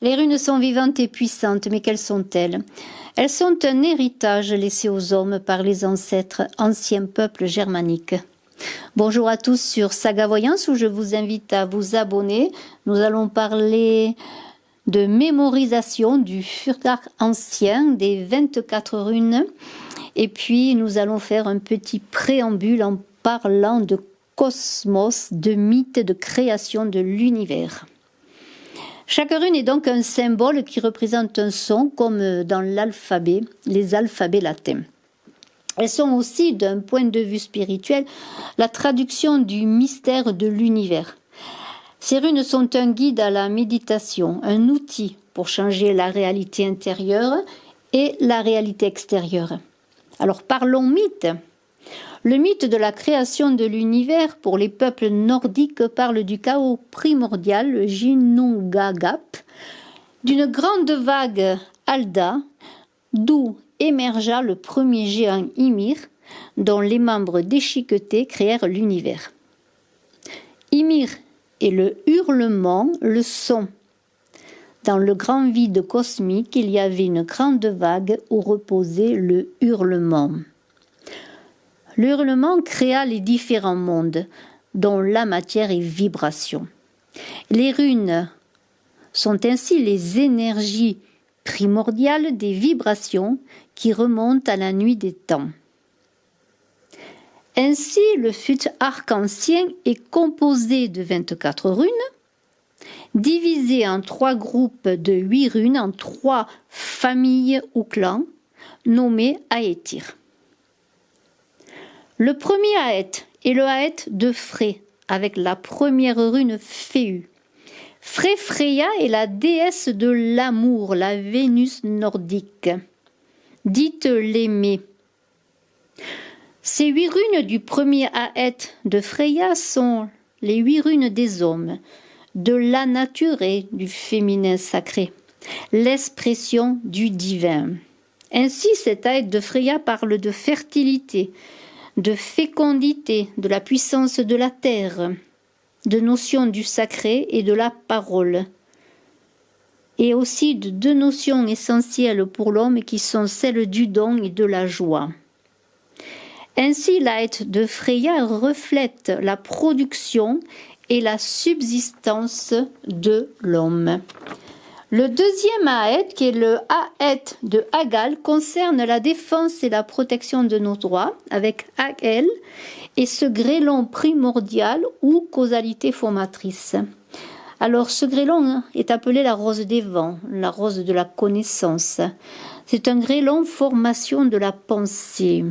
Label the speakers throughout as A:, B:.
A: Les runes sont vivantes et puissantes, mais quelles sont-elles? Elles sont un héritage laissé aux hommes par les ancêtres anciens peuples germaniques. Bonjour à tous sur Saga Voyance où je vous invite à vous abonner. Nous allons parler de mémorisation du Furtak ancien des 24 runes. Et puis nous allons faire un petit préambule en parlant de cosmos, de mythes, de création de l'univers. Chaque rune est donc un symbole qui représente un son, comme dans l'alphabet, les alphabets latins. Elles sont aussi, d'un point de vue spirituel, la traduction du mystère de l'univers. Ces runes sont un guide à la méditation, un outil pour changer la réalité intérieure et la réalité extérieure. Alors parlons mythe. Le mythe de la création de l'univers pour les peuples nordiques parle du chaos primordial, le Ginnungagap, d'une grande vague Alda, d'où émergea le premier géant Ymir, dont les membres déchiquetés créèrent l'univers. Ymir est le hurlement, le son. Dans le grand vide cosmique, il y avait une grande vague où reposait le hurlement. Le hurlement créa les différents mondes, dont la matière et vibration. Les runes sont ainsi les énergies primordiales des vibrations qui remontent à la nuit des temps. Ainsi, le Futhark ancien est composé de 24 runes, divisé en 3 groupes de 8 runes, en 3 familles ou clans, nommés Aetir. Le premier Aet est le Aet de Frey, avec la première rune Féu. Freya est la déesse de l'amour, la Vénus nordique, dite l'aimée. Ces 8 runes du premier Aet de Freya sont les 8 runes des hommes, de la nature et du féminin sacré, l'expression du divin. Ainsi, cet Aet de Freya parle de fertilité, de fécondité, de la puissance de la terre, de notions du sacré et de la parole, et aussi de 2 notions essentielles pour l'homme qui sont celles du don et de la joie. Ainsi, l'Aet de Freya reflète la production et la subsistance de l'homme. Le deuxième Aet, qui est le Aet de Hagal, concerne la défense et la protection de nos droits, avec Hagel et ce grêlon primordial ou causalité formatrice. Alors, ce grêlon est appelé la rose des vents, la rose de la connaissance. C'est un grêlon formation de la pensée.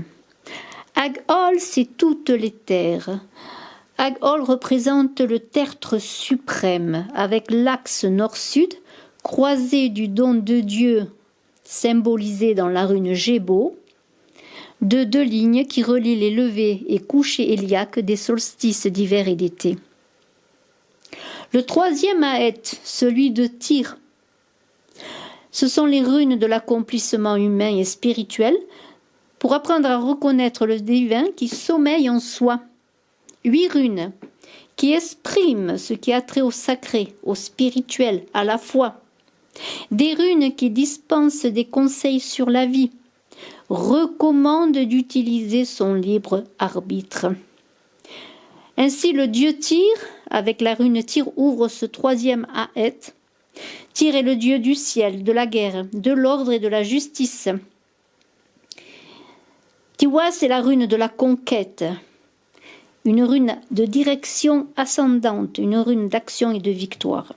A: Hagol, c'est toutes les terres. Hagol représente le tertre suprême, avec l'axe nord-sud, croisé du don de Dieu, symbolisé dans la rune Gébo, de 2 lignes qui relient les levées et couchers héliaques des solstices d'hiver et d'été. Le troisième Aet, celui de Tyr, ce sont les runes de l'accomplissement humain et spirituel pour apprendre à reconnaître le divin qui sommeille en soi. 8 runes qui expriment ce qui a trait au sacré, au spirituel, à la foi. Des runes qui dispensent des conseils sur la vie, recommandent d'utiliser son libre arbitre. Ainsi, le dieu Tyr, avec la rune Tyr, ouvre ce 3e Aet. Tyr est le dieu du ciel, de la guerre, de l'ordre et de la justice. Tiwas est la rune de la conquête, une rune de direction ascendante, une rune d'action et de victoire.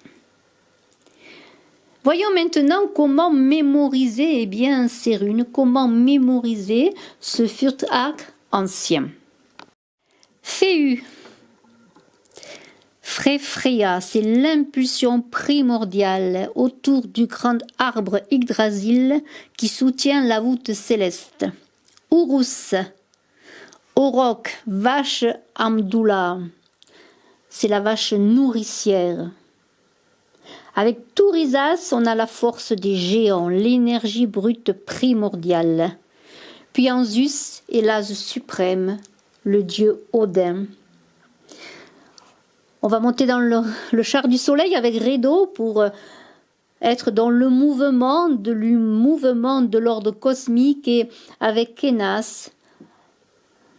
A: Voyons maintenant comment mémoriser ces runes, comment mémoriser ce Futhark ancien. Féu, Freya, c'est l'impulsion primordiale autour du grand arbre Yggdrasil qui soutient la voûte céleste. Urus, Orok, vache Amdula, c'est la vache nourricière. Avec Tourisas, on a la force des géants, l'énergie brute primordiale. Puis en Zeus est l'ase suprême, le dieu Odin. On va monter dans le char du soleil avec Redo pour être dans le mouvement de l'ordre cosmique et avec Kenas,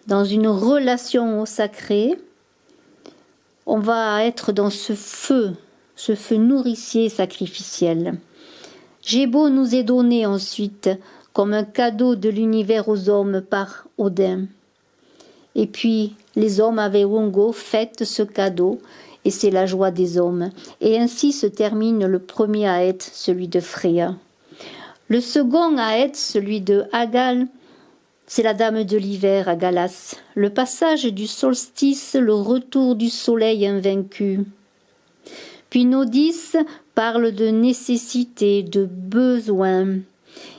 A: dans une relation au sacré, on va être dans ce feu nourricier sacrificiel. Gébo nous est donné ensuite comme un cadeau de l'univers aux hommes par Odin. Et puis les hommes avec Wongo fêtent ce cadeau et c'est la joie des hommes. Et ainsi se termine le premier Aed, celui de Freya. Le second Aed, celui de Hagal, c'est la dame de l'hiver à Galas. Le passage du solstice, le retour du soleil invaincu. Puis Nodis parle de nécessité, de besoin.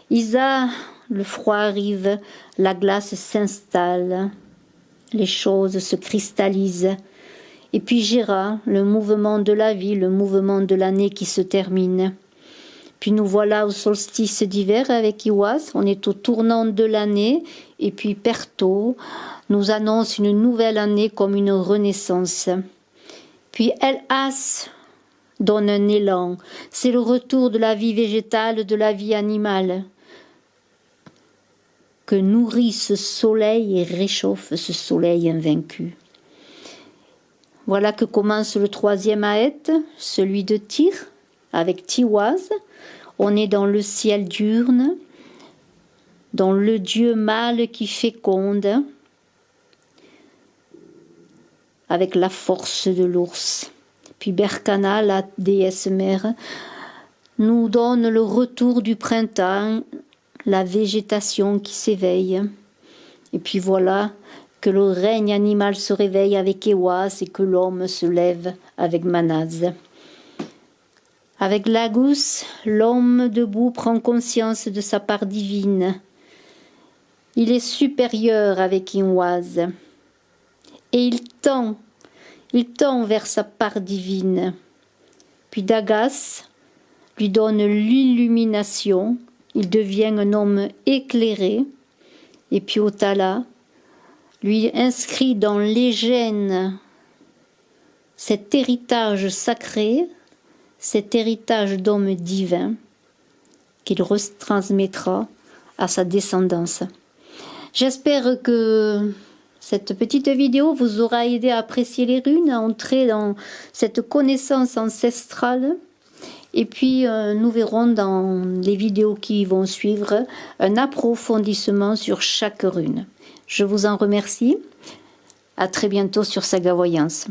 A: Isa, le froid arrive, la glace s'installe, les choses se cristallisent. Et puis Géra, le mouvement de la vie, le mouvement de l'année qui se termine. Puis nous voilà au solstice d'hiver avec Iwas, on est au tournant de l'année, et puis Perto nous annonce une nouvelle année comme une renaissance. Puis El As donne un élan, c'est le retour de la vie végétale, de la vie animale, que nourrit ce soleil et réchauffe ce soleil invaincu. Voilà que commence le troisième Aed, celui de Tyr, avec Tiwaz. On est dans le ciel diurne, dans le dieu mâle qui féconde, avec la force de l'ours. Puis Berkana, la déesse mère, nous donne le retour du printemps, la végétation qui s'éveille. Et puis voilà que le règne animal se réveille avec Ewas et que l'homme se lève avec Manaz. Avec Lagus, l'homme debout prend conscience de sa part divine. Il est supérieur avec Inwaz. Et il tend vers sa part divine. Puis Dagas lui donne l'illumination. Il devient un homme éclairé. Et puis Otala lui inscrit dans les gènes cet héritage sacré, cet héritage d'homme divin qu'il retransmettra à sa descendance. J'espère que cette petite vidéo vous aura aidé à apprécier les runes, à entrer dans cette connaissance ancestrale. Et puis nous verrons dans les vidéos qui vont suivre un approfondissement sur chaque rune. Je vous en remercie. À très bientôt sur Saga Voyance.